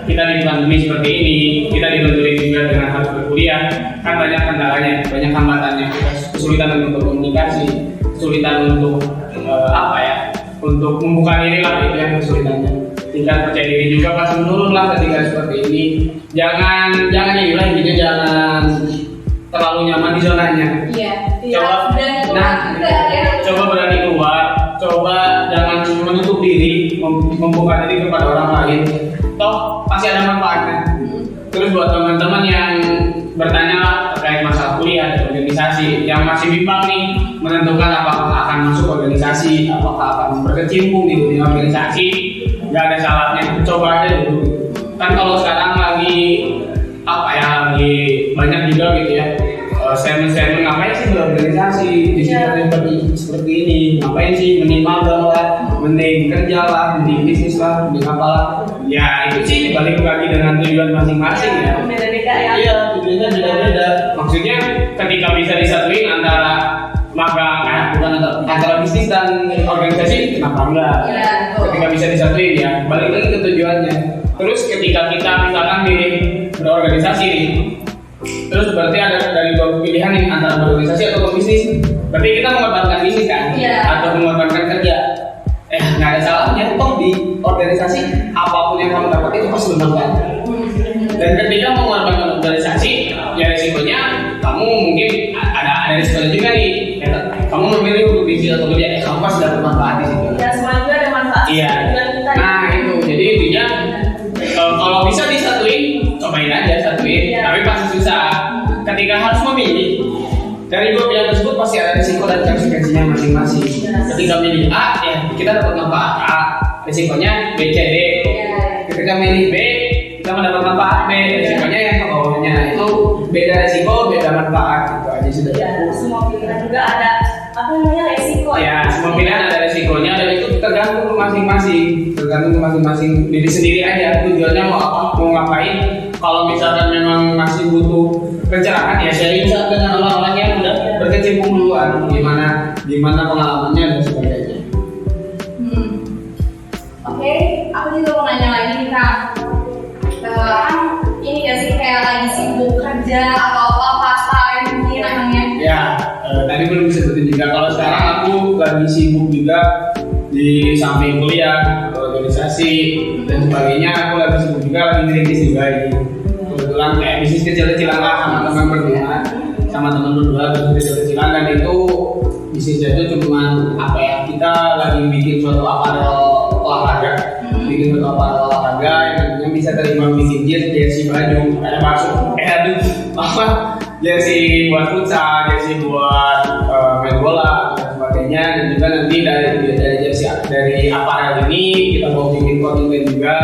kita di pandemi seperti ini, kita dibenturin juga dengan harus berkuliah, kan banyak kendalanya, banyak hambatannya, kesulitan untuk berkomunikasi, kesulitan untuk untuk membuka diri lah, itu yang kesulitannya. Tingkat percaya diri juga pasti menurun lah ketika seperti ini. Jangan ini lah, intinya jangan terlalu nyaman di zonanya. Iya. Coba berani keluar, coba jangan menutup diri, membuka diri kepada orang lain. Toh pasti ada manfaatnya. Terus buat teman-teman yang bertanya lah terkait masalah kuliah dan organisasi, yang masih bimbang nih menentukan apakah akan masuk organisasi, apakah akan berkecimpung di dunia organisasi, nggak ada salahnya, coba aja dulu. Kan kalau sekarang lagi lagi banyak juga gitu ya. Statement ngapain sih berorganisasi di situasi seperti ini, ngapain sih mending magang lah, mending kerja lah, mending bisnis lah, mending apalah. Ya itu sih balik lagi dengan tujuan masing-masing ya. Beda-beda ya. Iya, tujuannya beda-beda. Maksudnya ketika bisa disatuin antara magang, bukan antara bisnis dan organisasi, kenapa enggak? Iya. Ketika bisa disatuin ya, balik lagi ke tujuannya. Terus ketika kita misalkan berorganisasi nih, terus berarti ada dari dua pilihan nih, antara berorganisasi atau bisnis. Berarti kita mengorbankan bisnis kan? Iya. Atau mengorbankan kerja. Nggak ada salahnya. Toh di organisasi apapun yang kamu dapat itu pasti bermanfaat. Dan ketika mengorbankan organisasi, ya resikonya kamu mungkin ada resikonya juga nih. Kamu memilih untuk bisnis atau kerja, kamu pasti dapat manfaat di situ. Ya semua juga ada manfaat. Iya. Nah itu, jadi intinya kalau bisa disatuin, cobain aja satuin. Tapi pasti susah. Ketika harus memilih dari dua pilihan tersebut pasti ada risiko dan konsekuensinya masing-masing. Ketika milih A, ya kita dapat manfaat A, risikonya B, C, D. Ketika milih B, kita mendapat manfaat B, risikonya yang ke bawahnya. Itu beda risiko, beda manfaat. Itu aja sudah. Ya, semua pilihan juga ada resiko. Ya, semua pilihan ada resikonya dan itu tergantung ke masing-masing diri sendiri aja. Tujuannya mau apa, mau ngapain. Kalau misalkan memang masih butuh pencerahan ya sharing dengan orang-orang yang udah berkecimpung duluan, gimana pengalamannya dan sebagainya. Oke, aku juga mau nanya lagi nih Kak. Kan ini gak sih kayak lagi sibuk kerja atau apa pas time mungkin emangnya? Ya, tadi belum disebutin juga. Kalau sekarang aku lagi sibuk juga di samping kuliah, organisasi dan sebagainya. Aku lagi sibuk juga, lagi ngerintis juga ini. Kebetulan kayak bisnis kecil-kecilan lah sama teman berdua. sama teman berdua kecil-kecilan, dan itu bisnisnya itu cuma apa ya, kita lagi bikin suatu apparel olahraga, bikin suatu apparel olahraga yang bisa terima bikin jersey baju, ada masuk jersey buat futsal, jersey buat main bola dan sebagainya. Dan juga nanti dari jersey dari apparel ini kita mau bikin konten juga,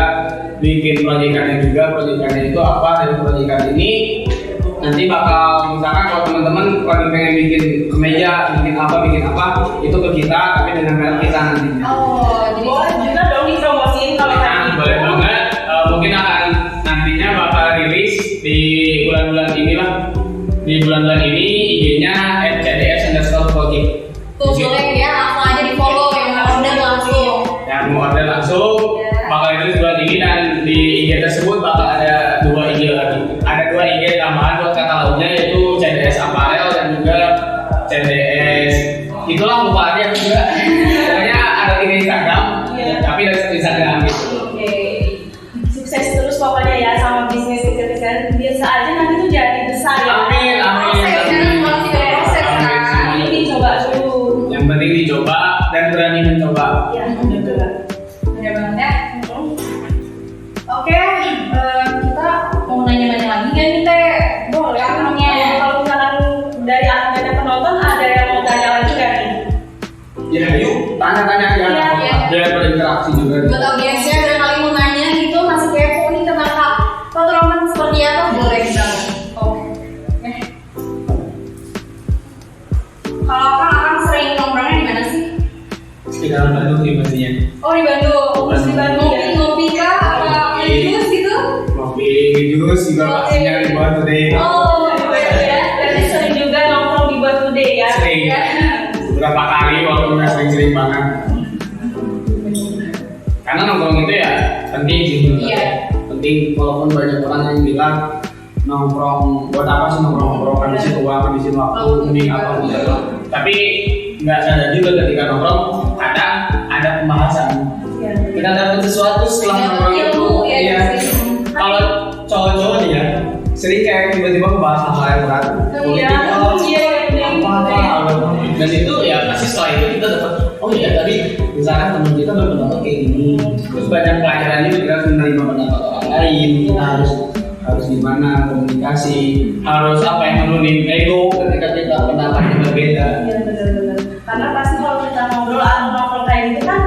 bikin proyekannya juga. Proyekannya itu apa? Dari proyekan ini nanti bakal, misalkan kalau teman-teman lagi pengen bikin kemeja, bikin apa itu ke kita, tapi dengan merek kita nantinya. Jadi Boleh juga dong dipromosiin kalau Nah, boleh banget. Mungkin akan nantinya bakal rilis di bulan-bulan inilah. Di bulan-bulan ini IG-nya @cds_project. tuh boleh ya, langsung aja di follow yang mau order langsung. Yang mau order langsung bakal rilis bulan ini, dan di IG tersebut bakal ada 2 IG lagi. Ada 2 IG tambahan buat katalognya, yaitu CDS Apparel dan juga CDS itulah lupa aja juga. Pokoknya ada di Instagram, tapi dari Instagram gitu. Oke. Sukses terus pokoknya ya sama bisnis kecil-kecilan. Biasa aja nanti tuh jadi besar ya. Amin, amin. Proses kan. Ini dicoba dulu. Yang penting dicoba dan berani mencoba. Ya, betul. Bener banget ya. Oke, kita mau nanya-nanya lagi nggak nih Teh? Boleh. Orangnya. Kalau misalkan dari ada penonton ada yang mau tanya lagi nggak nih? Ya, yuk tanya-tanya aja. Iya. Biar berinteraksi juga. Buat audiensnya ada kali mau nanya gitu, masih kepo nih tentang fotografer seperti apa, boleh kita. Oke. Kalau akan sering nongkrongnya di mana sih? Sekitaran Bandung sih pastinya. Oh di Bandung. Di Bandung. Ngopi kah? Apa jus gitu? Ngopi, jus juga pastinya di bawah today. Oh, Ya, dan sering juga nongkrong di Buat Today ya. Sering. Beberapa kali walaupun nggak sering-sering banget. Karena nongkrong itu ya penting sih menurut Iya. saya. Penting, walaupun banyak orang yang bilang nongkrong buat apa sih nongkrong, habisin uang, habisin waktu, mending apa gitu. Tapi nggak sadar juga ketika nongkrong kadang ada pembahasan. Iya. Kita dapat sesuatu setelah Dapat nongkrong itu. ilmu, ya, Iya. gitu. Kalau cowok-cowok nih ya, sering kayak tiba-tiba membahas hal yang berat. Iya, Dan itu ya pasti setelah itu kita dapat, oh iya tadi misalkan teman kita berpendapat kayak gini, terus banyak pelajaran juga kita harus menerima pendapat orang lain, kita harus gimana komunikasi, harus apa yang menurunin ego ketika kita pendapatnya berbeda. Iya, benar-benar. Karena pasti kalau kita ngobrol atau nongkrong kayak gitu kan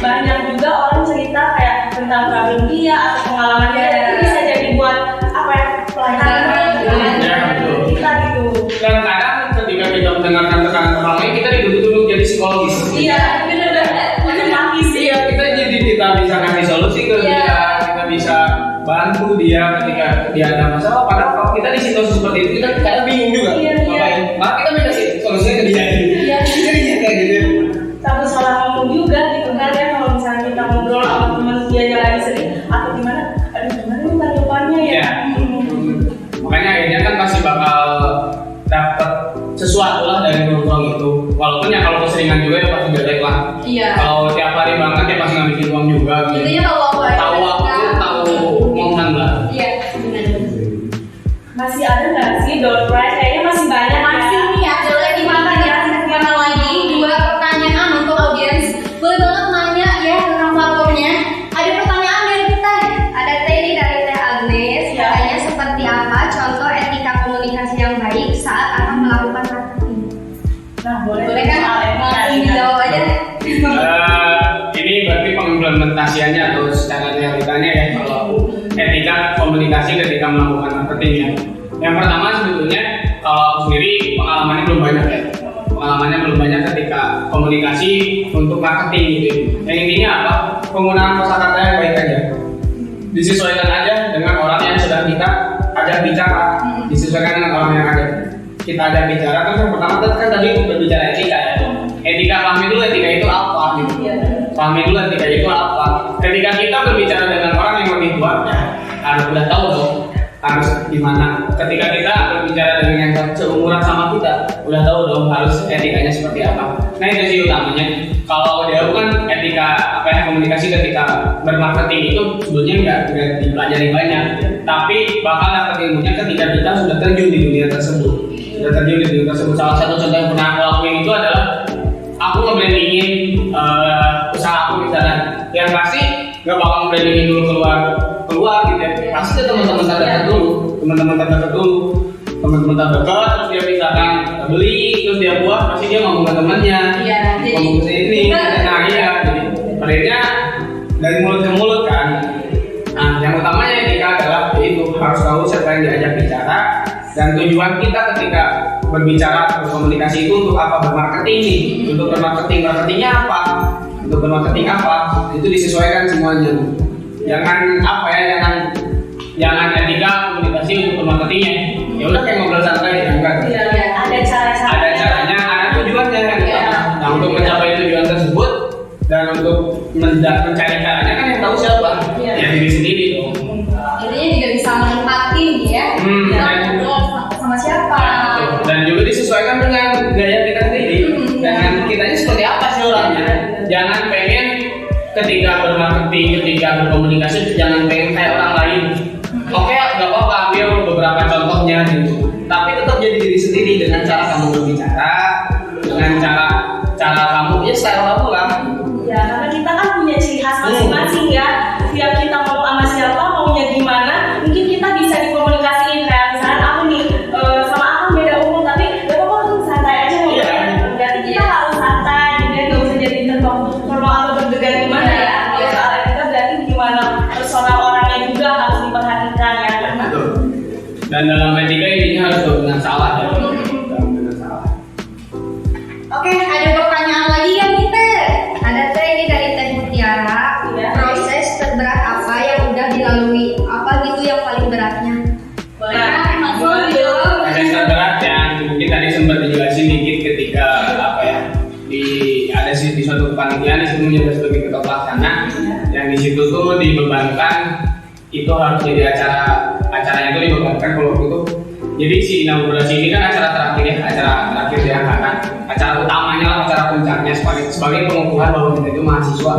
banyak juga orang cerita kayak tentang problem dia atau pengalaman dia, itu bisa jadi buat apa ya, pelajaran Ya, betul. kita gitu. Dan kadang ketika kita mendengarkan tekanan orang lain, kita dituntut jadi psikologis. Iya, benar-benar. Macam nangis sih. Iya, kita bisa kasih solusi ke Iya. dia, kita bisa bantu dia ketika dia ada masalah. Padahal kalau kita di situasi seperti itu, kita kadang bingung juga. Iya, iya. Ngapain? Maka kita minta solusinya ke dia. Iya. Jadi kayak gitu. Takut salah ngomong juga gitu kan ya, kalau misalnya kita ngobrol sama teman dia lagi sedih atau gimana, aduh gimana nih tanggapannya ya. Iya. Makanya akhirnya kan pasti bakal dapat sesuatu lah dari nongkrong itu. Walaupun ya kalau keseringan juga ya pasti jelek lah. Iya. Kalau tiap hari banget ya pasti ngabisin uang juga. Gitu. Intinya tahu apa aja. Tahu waktu, tahu momen lah. Iya, benar. Masih ada nggak sih door prize? Kayaknya masih banyak. Masih nih ada lagi mana lagi 2 pertanyaan untuk audiens. Boleh banget nanya ya tentang platformnya. Ada pertanyaan dari kita. Ada Teddy dari Teh Agnes, Ya. katanya seperti apa contoh etika komunikasi yang baik saat akan melakukan marketing? Nah, boleh Boleh kan? Langsung dijawab aja. Ini berarti pengimplementasiannya atau secara realitanya ya, kalau etika komunikasi ketika melakukan marketing ya. Yang pertama sebetulnya kalau aku sendiri pengalamannya belum banyak ya. Pengalamannya belum banyak ketika komunikasi untuk marketing gitu. Yang intinya apa? Penggunaan kosakata yang baik aja. Disesuaikan aja dengan orang yang sedang kita ajak bicara. Disesuaikan dengan orang yang ada kita ajak bicara. Kan yang pertama kan tadi berbicara etika ya. Etika, pahami dulu etika itu apa gitu. Iya. Pahami dulu etika itu apa. Ketika kita berbicara dengan orang yang lebih tua ya harus udah tahu dong harus gimana. Ketika kita berbicara dengan yang seumuran sama kita udah tahu dong harus etikanya seperti apa. Nah itu sih utamanya. Kalau dia kan etika apa ya, komunikasi ketika bermarketing itu sebetulnya nggak dipelajari banyak, tapi bakal dapat ilmunya ketika kita sudah terjun di dunia tersebut. udah terjun di dunia tersebut. Salah satu contoh yang pernah aku lakuin itu adalah aku nge-brandingin usaha aku di sana. Yang pasti nggak bakal nge-brandingin dulu keluar gitu ya. Pasti ke teman-teman terdekat dulu, teman-teman terdekat terus dia misalkan beli, terus dia buat, pasti dia ngomong ke temannya, ngomong ke sini, nah iya, jadi akhirnya dari mulut ke mulut kan. Nah, yang utamanya etika adalah itu harus tahu siapa yang diajak bicara dan tujuan kita ketika berbicara berkomunikasi itu untuk apa, bermarketing nih, untuk marketingnya apa, untuk bermarketing apa, itu disesuaikan semuanya. Jangan apa ya, jangan etika komunikasi untuk bermarketingnya. Ya udah kayak ngobrol santai ya enggak. Iya, ada caranya, ada tujuannya kan. Nah, untuk mencapai tujuan tersebut dan untuk mencari caranya kan yang tahu siapa? Ya diri sendiri dong. Intinya juga bisa menempatin ya. Sama siapa? Dan juga disesuaikan dengan gaya kita sendiri. Dengan kitanya seperti apa sih orangnya. Jangan pengen ketika bermarketing, ketika berkomunikasi, jangan pengen kayak orang lain. Oke, nggak apa-apa, ambil beberapa contohnya gitu. Tapi tetap jadi diri sendiri dengan cara kamu berbicara, dengan cara kamu ya style kamu lah. Ya, karena kita kan punya ciri khas masing-masing ya. Setiap kita mau sama siapa, maunya gimana, mungkin kita bisa dikomunikasiin kayak misalnya aku nih sama aku beda umur, tapi gak apa-apa tuh santai aja ngomongnya. Berarti kita harus santai, dan gak usah jadi terlalu atau berdegan gimana ya. Soalnya kita berarti gimana personal orangnya juga harus diperhatikan ya. Betul. Dan dalam etika intinya harus benar salah ya. Oke, ada pertanyaan lagi kan kita? Ada teh ini dari Teh Mutiara. Iya. Proses terberat apa yang udah dilalui? Apa gitu yang paling beratnya? Proses terberat yang mungkin tadi sempat dijelasin dikit ketika apa ya, ada di suatu kepanitiaan di situ menjabat sebagai ketua pelaksana, yang di situ tuh dibebankan itu harus jadi acaranya itu dibebankan kalau itu. Jadi si inaugurasi ini kan acara terakhir ya kan, acara utamanya lah, acara puncaknya sebagai pengukuhan bahwa kita itu mahasiswa.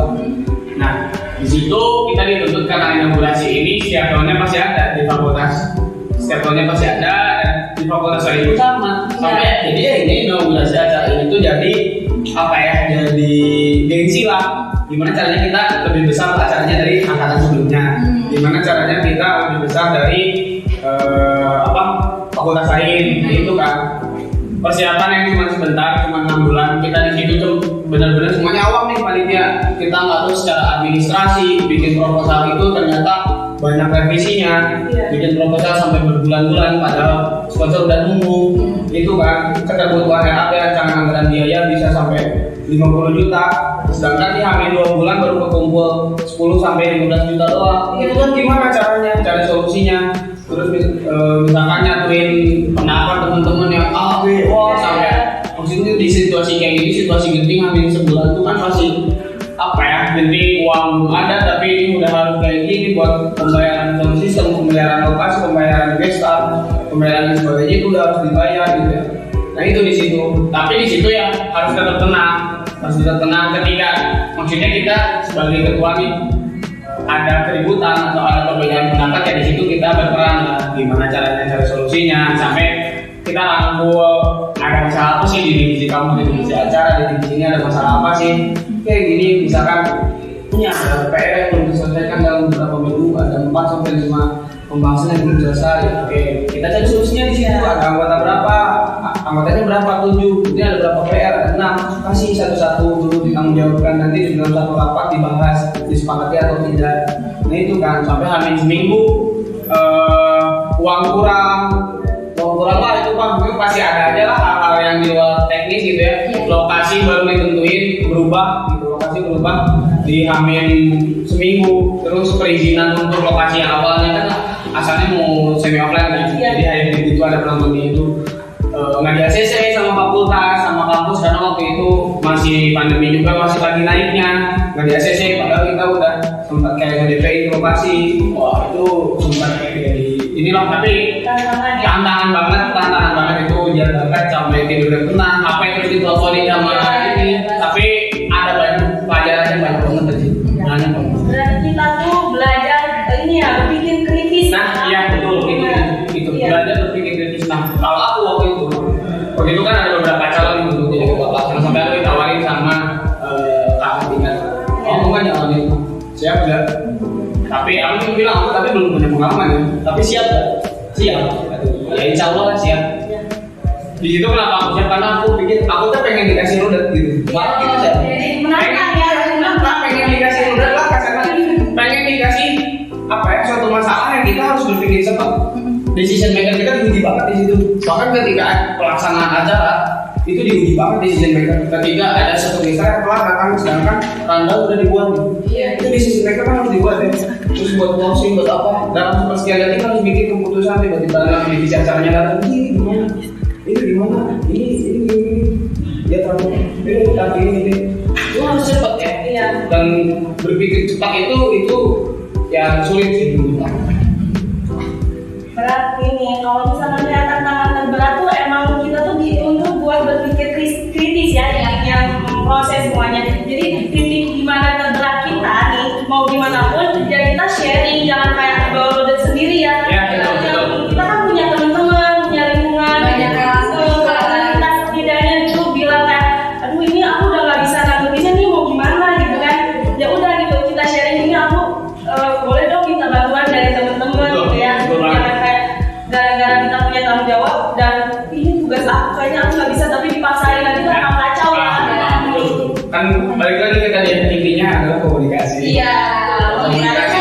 Nah, di situ kita dituntut karena inaugurasi ini setiap tahunnya pasti ada di fakultas, dan di fakultas lain itu sama. Sampai jadi ya ini inaugurasi acara ini tuh jadi apa ya, jadi gengsi lah. Gimana caranya kita lebih besar acaranya dari angkatan sebelumnya? Gimana caranya kita lebih besar dari fakultas lain? Nah, itu kan persiapan yang cuma sebentar, cuma 6 bulan. Kita di situ tuh benar-benar semuanya awam nih panitia. Kita nggak tahu secara administrasi, bikin proposal itu ternyata banyak revisinya. Bikin proposal sampai berbulan-bulan, padahal sponsor udah nunggu. Itu kan kebutuhan RAP, canggih anggaran biaya bisa sampai 50 juta. Sedangkan di hamil 2 bulan baru kekumpul 10 sampai 15 juta doang. Itu kan gimana caranya, cari solusinya. Terus misalkan nyatuin pendapat teman-teman yang A, B, O sampai maksudnya di situasi kayak gini, situasi genting hamil sebulan itu kan pasti apa ya, genting uang belum ada tapi ini udah harus kayak gini buat pembayaran sound system, pembayaran lokasi, pembayaran gestar, pembayaran dan sebagainya itu udah harus dibayar gitu ya. Nah itu di situ, tapi di situ ya harus tetap tenang ketika maksudnya kita sebagai ketua nih ada keributan atau ada perbedaan pendapat, ya di situ kita berperan lah, gimana caranya cari solusinya sampai kita rangkul ada masalah apa sih di divisi kamu, di divisi acara, di divisi ini ada masalah apa sih kayak gini, misalkan punya ada PR yang belum diselesaikan dalam beberapa minggu, ada 4 sampai 5 pembahasan yang belum selesai. Oke, kita cari solusinya di situ. Ada anggota berapa, anggotanya berapa, 7, ini ada berapa PR, ada 6, kasih satu-satu dulu ditanggung jawabkan, nanti di dalam satu rapat dibahas disepakati atau tidak. Nah itu kan sampai hamil seminggu uang kurang lah, itu Pak, mungkin pasti ada aja lah hal-hal yang di luar teknis gitu ya. Lokasi baru ditentuin berubah gitu, lokasi berubah di hamil seminggu, terus perizinan untuk lokasi yang awalnya kan asalnya mau semi offline kan, jadi akhirnya itu ada penontonnya itu nggak di ACC sama fakultas sama kampus karena waktu itu masih pandemi juga, masih lagi naiknya, nggak di ACC padahal kita udah sempat kayak nge-DP lokasi. Wah itu sempat kayak inilah, tapi tantangan banget itu jaga sampai tidurnya tenang, apa yang terus diteleponin sama ini, tapi ada banyak pelajaran yang banyak banget tadi. Berarti kita tuh belajar ini ya, berpikir kritis. Nah iya betul, itu belajar berpikir kritis. Nah kalau aku waktu itu Tapi aku bilang aku tapi belum punya pengalaman ya. Tapi siap gak? Siap. Ya insya Allah kan siap. Di situ kenapa aku siap? Karena aku pikir aku tuh pengen dikasih rodat gitu. Malah gitu saya. Menantang ya. Pengen dikasih rodat lah karena pengen dikasih apa ya suatu masalah yang kita harus berpikir cepat. Decision maker kita diuji banget di situ. Bahkan ketika pelaksanaan acara itu diuji banget decision maker. Ketika ada satu mitra yang telah datang sedangkan tanggal udah dibuat. Itu decision maker kan harus dibuat ya. Terus buat closing buat apa? Dalam sepersekian detik kan harus bikin keputusan tiba-tiba dalam divisi acaranya datang ini gimana? Ini gimana? Ini. Dia terlalu ini. Itu harus cepat ya. Iya. Dan berpikir cepat itu yang sulit sih dulu. Berat ini, kalau misalnya lihat tantangan terberat tuh emang kita tuh untuk buat berpikir kritis ya yang proses semuanya. Jadi titik dimana terberat kita nih mau gimana pun, jadi kita sharing, jangan kayak bawa rodet sendiri ya. Kita kan punya teman-teman, punya lingkungan, Banyak relasi. kita setidaknya tuh bilang kayak, aduh ini aku udah nggak bisa nanggepinnya nih mau gimana gitu kan. Ya udah gitu kita sharing ini aku boleh dong minta bantuan dari teman-teman gitu ya. Jangan kayak gara-gara kita punya tanggung jawab dan ini tugas aku kayaknya aku nggak bisa tapi dipaksain nanti kan akan kacau ya. Kan balik lagi ke tadi intinya adalah komunikasi. Iya, komunikasi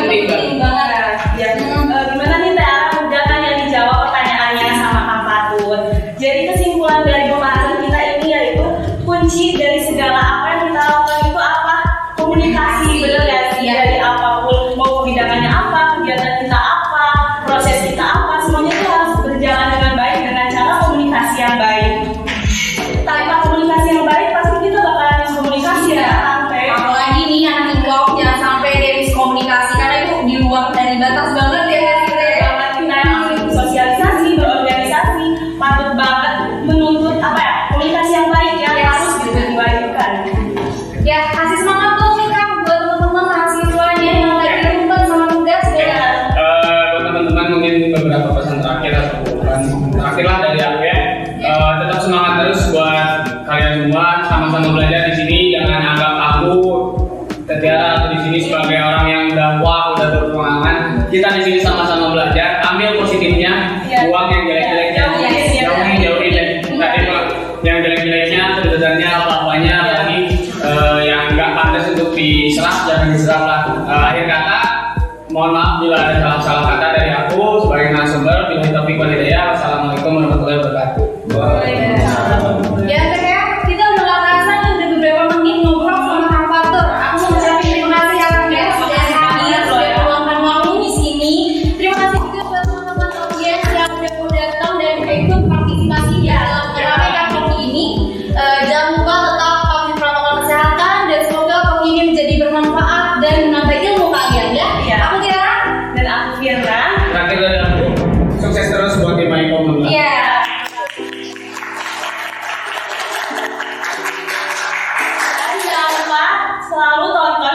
penting banget. Ya, gimana nih Teh udah kan yang dijawab pertanyaannya sama Kang Fatun. Jadi kesimpulan dari pembahasan kita ini yaitu kunci dari segala apa yang kita lakukan itu apa? Komunikasi, benar ya sih? Dari apapun, mau kebidakannya apa, kegiatan kita apa, proses kita apa, semuanya itu harus berjalan dengan baik dengan cara komunikasi yang baik. Tanpa komunikasi yang baik pasti kita bakalan komunikasi ya, sampai. Apalagi nih anak hip-hop jangan sampai dari komunikasi karena itu di luar dari batas banget ya kita ya. Banget kita yang sosialisasi, berorganisasi, patut banget menuntut apa ya komunikasi yang baik ya, harus gitu diwajibkan. Ya, kasih semangat dong nih Kang buat teman-teman mahasiswanya yang lagi rumput sama tugas ya. Buat teman-teman mungkin beberapa pesan terakhir atau bukan terakhir lah dari aku ya. Tetap semangat terus buat kalian semua, sama-sama belajar di sini. Jangan anggap aku Tetiara atau di sini sebagai orang yang udah wah, udah berpengalaman. Kita di sini sama-sama belajar. Ambil positifnya, buang yang jelek-jeleknya. Jauhin deh. Tadi Pak, yang jelek-jeleknya, sebenarnya apa-apanya, apalagi yang nggak pantas untuk diserap, jangan diserap lah. Akhir kata, mohon maaf bila ada salah-salah kata dari aku sebagai narasumber. Bila topik walhidayah. Wassalamualaikum warahmatullahi wabarakatuh. Ya Teh ya, kita udah gak kerasa nih udah beberapa menit ngobrol sama Kang Fatur. Aku mau ucapin terima kasih ya Kang ya sudah hadir, sudah meluangkan waktu di sini. Terima kasih juga buat teman-teman audiens yang udah mau datang dan ikut partisipasi di dalam meramaikan kopi ini. Jangan lupa tetap patuhi protokol kesehatan dan semoga kopi ini menjadi bermanfaat dan menambah ilmu kalian ya. Aku Tiara Dan aku Firna. Terakhir dari aku, sukses terus buat tim Maikom. Iya. Jangan lupa selalu tonton